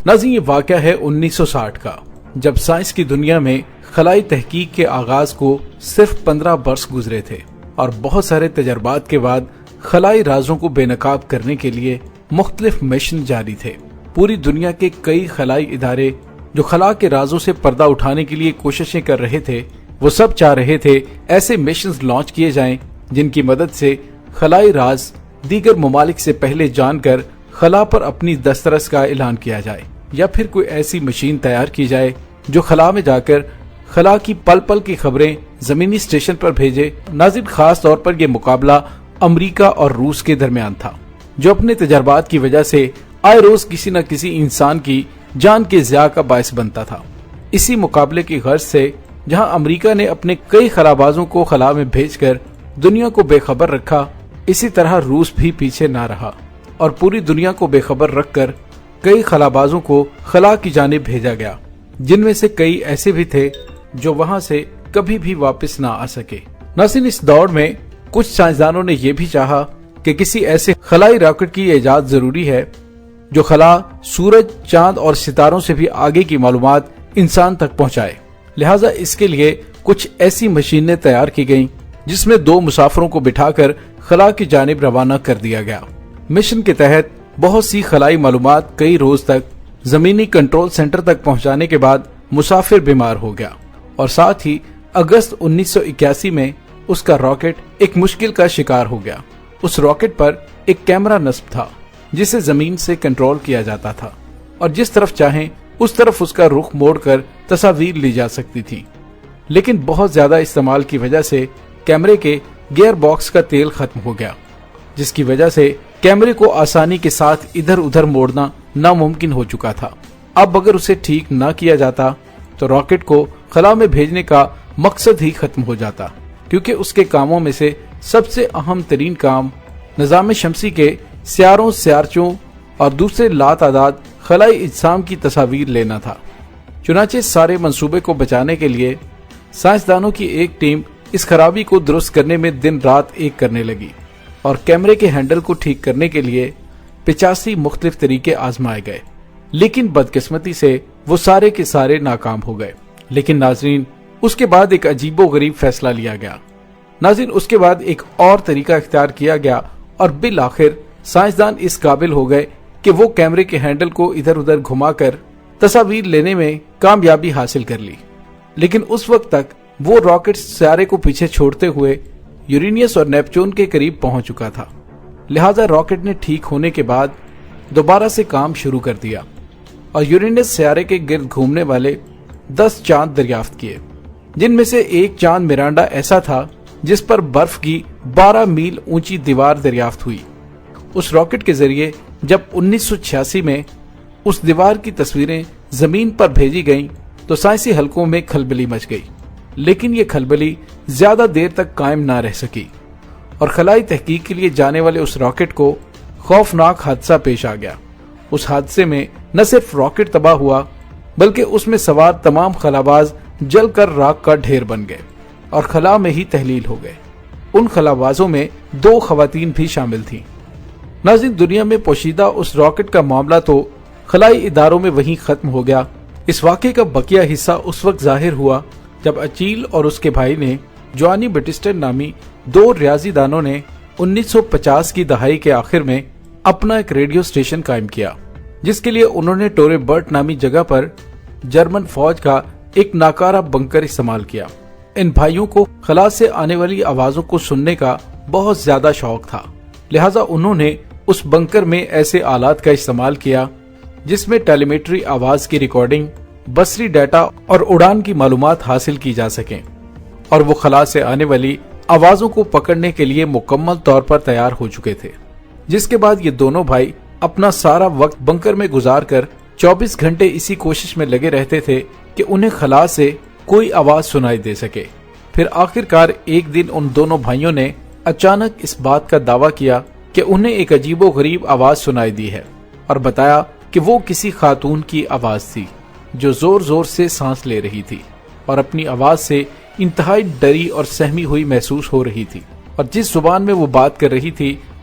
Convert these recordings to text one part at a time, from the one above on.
ناظرین، یہ واقعہ ہے 1960 کا، جب سائنس کی دنیا میں خلائی تحقیق کے آغاز کو صرف 15 برس گزرے تھے اور بہت سارے تجربات کے بعد خلائی رازوں کو بے نقاب کرنے کے لیے مختلف مشن جاری تھے۔ پوری دنیا کے کئی خلائی ادارے جو خلا کے رازوں سے پردہ اٹھانے کے لیے کوششیں کر رہے تھے، وہ سب چاہ رہے تھے ایسے مشنز لانچ کیے جائیں جن کی مدد سے خلائی راز دیگر ممالک سے پہلے جان کر خلا پر اپنی دسترس کا اعلان کیا جائے، یا پھر کوئی ایسی مشین تیار کی جائے جو خلا میں جا کر خلا کی پل پل کی خبریں زمینی اسٹیشن پر بھیجے۔ ناظرین، خاص طور پر یہ مقابلہ امریکہ اور روس کے درمیان تھا، جو اپنے تجربات کی وجہ سے آئے روز کسی نہ کسی انسان کی جان کے ضیاع کا باعث بنتا تھا۔ اسی مقابلے کی غرض سے جہاں امریکہ نے اپنے کئی خلابازوں کو خلا میں بھیج کر دنیا کو بے خبر رکھا، اسی طرح روس بھی پیچھے نہ رہا اور پوری دنیا کو بے خبر رکھ کر کئی خلابازوں کو خلا کی جانب بھیجا گیا، جن میں سے کئی ایسے بھی تھے جو وہاں سے کبھی بھی واپس نہ آ سکے۔ ناظرین، اس دور میں کچھ سائنسدانوں نے یہ بھی چاہا کہ کسی ایسے خلائی راکٹ کی ایجاد ضروری ہے جو خلا، سورج، چاند اور ستاروں سے بھی آگے کی معلومات انسان تک پہنچائے۔ لہٰذا اس کے لیے کچھ ایسی مشینیں تیار کی گئیں جس میں 2 مسافروں کو بٹھا کر خلا کی جانب روانہ کر دیا گیا۔ مشن کے تحت بہت سی خلائی معلومات کئی روز تک زمینی کنٹرول سینٹر تک پہنچانے کے بعد مسافر بیمار ہو گیا اور ساتھ ہی اگست 1981 میں اس کا راکٹ ایک مشکل کا شکار ہو گیا۔ اس راکٹ پر ایک کیمرہ نصب تھا جسے زمین سے کنٹرول کیا جاتا تھا اور جس طرف چاہیں اس طرف اس کا رخ موڑ کر تصاویر لی جا سکتی تھی، لیکن بہت زیادہ استعمال کی وجہ سے کیمرے کے گیئر باکس کا تیل ختم ہو گیا، جس کی وجہ سے کیمرے کو آسانی کے ساتھ ادھر ادھر موڑنا ناممکن ہو چکا تھا۔ اب اگر اسے ٹھیک نہ کیا جاتا تو راکٹ کو خلا میں بھیجنے کا مقصد ہی ختم ہو جاتا، کیونکہ اس کے کاموں میں سے سب سے اہم ترین کام نظام شمسی کے سیاروں، سیارچوں اور دوسرے لاتعداد خلائی اجسام کی تصاویر لینا تھا۔ چنانچہ سارے منصوبے کو بچانے کے لیے سائنسدانوں کی ایک ٹیم اس خرابی کو درست کرنے میں دن رات ایک کرنے لگی اور کیمرے کے ہینڈل کو ٹھیک کرنے کے لیے 85 مختلف طریقے آزمائے گئے، لیکن بدقسمتی سے وہ سارے کے سارے ناکام ہو گئے۔ لیکن ناظرین، اس کے بعد ایک عجیب و غریب فیصلہ لیا گیا۔ ناظرین، اس کے بعد ایک اور طریقہ اختیار کیا گیا اور بالآخر سائنسدان اس قابل ہو گئے کہ وہ کیمرے کے ہینڈل کو ادھر ادھر گھما کر تصاویر لینے میں کامیابی حاصل کر لی۔ لیکن اس وقت تک وہ راکٹ سیارے کو پیچھے چھوڑتے ہوئے یورینس اور نیپچون کے قریب پہنچ چکا تھا، لہذا راکٹ نے ٹھیک ہونے کے بعد دوبارہ سے کام شروع کر دیا اور یورینس سیارے کے گرد گھومنے والے 10 چاند دریافت کیے، جن میں سے ایک چاند میرانڈا ایسا تھا جس پر برف کی 12 میل اونچی دیوار دریافت ہوئی۔ اس راکٹ کے ذریعے جب 1986 میں اس دیوار کی تصویریں زمین پر بھیجی گئیں تو سائنسی حلقوں میں کھلبلی مچ گئی، لیکن یہ کھلبلی زیادہ دیر تک قائم نہ رہ سکی اور خلائی تحقیق کے لیے جانے والے اس راکٹ کو خوفناک حادثہ پیش آ گیا۔ اس حادثے میں نہ صرف راکٹ تباہ ہوا بلکہ اس میں سوار تمام خلاباز جل کر راکھ کا ڈھیر بن گئے اور خلا میں ہی تحلیل ہو گئے۔ ان خلابازوں میں 2 خواتین بھی شامل تھیں۔ ناظرین، دنیا میں پوشیدہ اس راکٹ کا معاملہ تو خلائی اداروں میں وہیں ختم ہو گیا۔ اس واقعے کا بقیہ حصہ اس وقت ظاہر ہوا جب اچیل اور اس کے بھائی نے، جوانی بٹسٹن نامی 2 ریاضی دانوں نے 1950 کی دہائی کے آخر میں اپنا ایک ریڈیو اسٹیشن قائم کیا، جس کے لیے انہوں نے ٹورے برٹ نامی جگہ پر جرمن فوج کا ایک ناکارہ بنکر استعمال کیا۔ ان بھائیوں کو خلا سے آنے والی آوازوں کو سننے کا بہت زیادہ شوق تھا، لہٰذا انہوں نے اس بنکر میں ایسے آلات کا استعمال کیا جس میں ٹیلی میٹری آواز کی ریکارڈنگ، بصری ڈیٹا اور اڑان کی معلومات حاصل کی جا سکیں، اور وہ خلا سے آنے والی آوازوں کو پکڑنے کے لیے مکمل طور پر تیار ہو چکے تھے۔ جس کے بعد یہ دونوں بھائی اپنا سارا وقت بنکر میں گزار کر 24 گھنٹے اسی کوشش میں لگے رہتے تھے کہ انہیں خلا سے کوئی آواز سنائی دے سکے۔ پھر آخرکار ایک دن ان دونوں بھائیوں نے اچانک اس بات کا دعویٰ کیا کہ انہیں ایک عجیب و غریب آواز سنائی دی ہے، اور بتایا کہ وہ کسی خاتون کی آواز تھی جو زور زور سے سانس لے رہی تھی اور اپنی آواز سے انتہائی ڈری اور سہمی ہوئی محسوس ہو رہی تھی، اور جس زبان میں وہ بات کر رہی تھی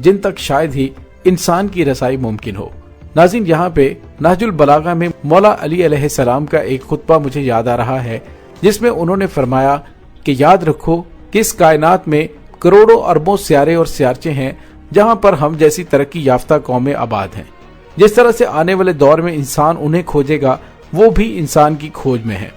جن تک شاید ہی انسان کی رسائی ممکن ہو۔ ناظرین، یہاں پہ نہج البلاغہ میں مولا علی علیہ السلام کا ایک خطبہ مجھے یاد آ رہا ہے، جس میں انہوں نے فرمایا کہ یاد رکھو کہ اس کائنات میں کروڑوں اربوں سیارے اور سیارچے ہیں جہاں پر ہم جیسی ترقی یافتہ قومیں آباد ہیں۔ جس طرح سے آنے والے دور میں انسان انہیں کھوجے گا، وہ بھی انسان کی کھوج میں ہے،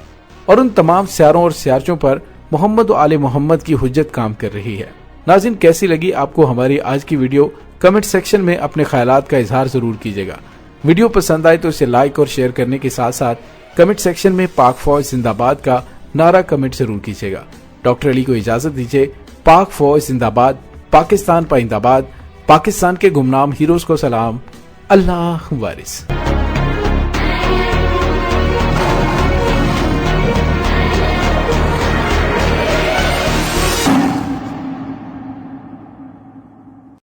اور ان تمام سیاروں اور سیارچوں پر محمد و آل محمد کی حجت کام کر رہی ہے۔ ناظرین، کیسی لگی آپ کو ہماری آج کی ویڈیو؟ کمنٹ سیکشن میں اپنے خیالات کا اظہار ضرور کیجیے گا۔ ویڈیو پسند آئے تو اسے لائک اور شیئر کرنے کے ساتھ ساتھ کمنٹ سیکشن میں پاک فوج زندہ باد کا نعرہ کمنٹ ضرور کیجیے گا۔ ڈاکٹر علی کو اجازت دیجیے۔ پاک فوج زندہ باد، پاکستان پائندہ باد، پاکستان کے گمنام ہیروز کو سلام، اللہ وارث۔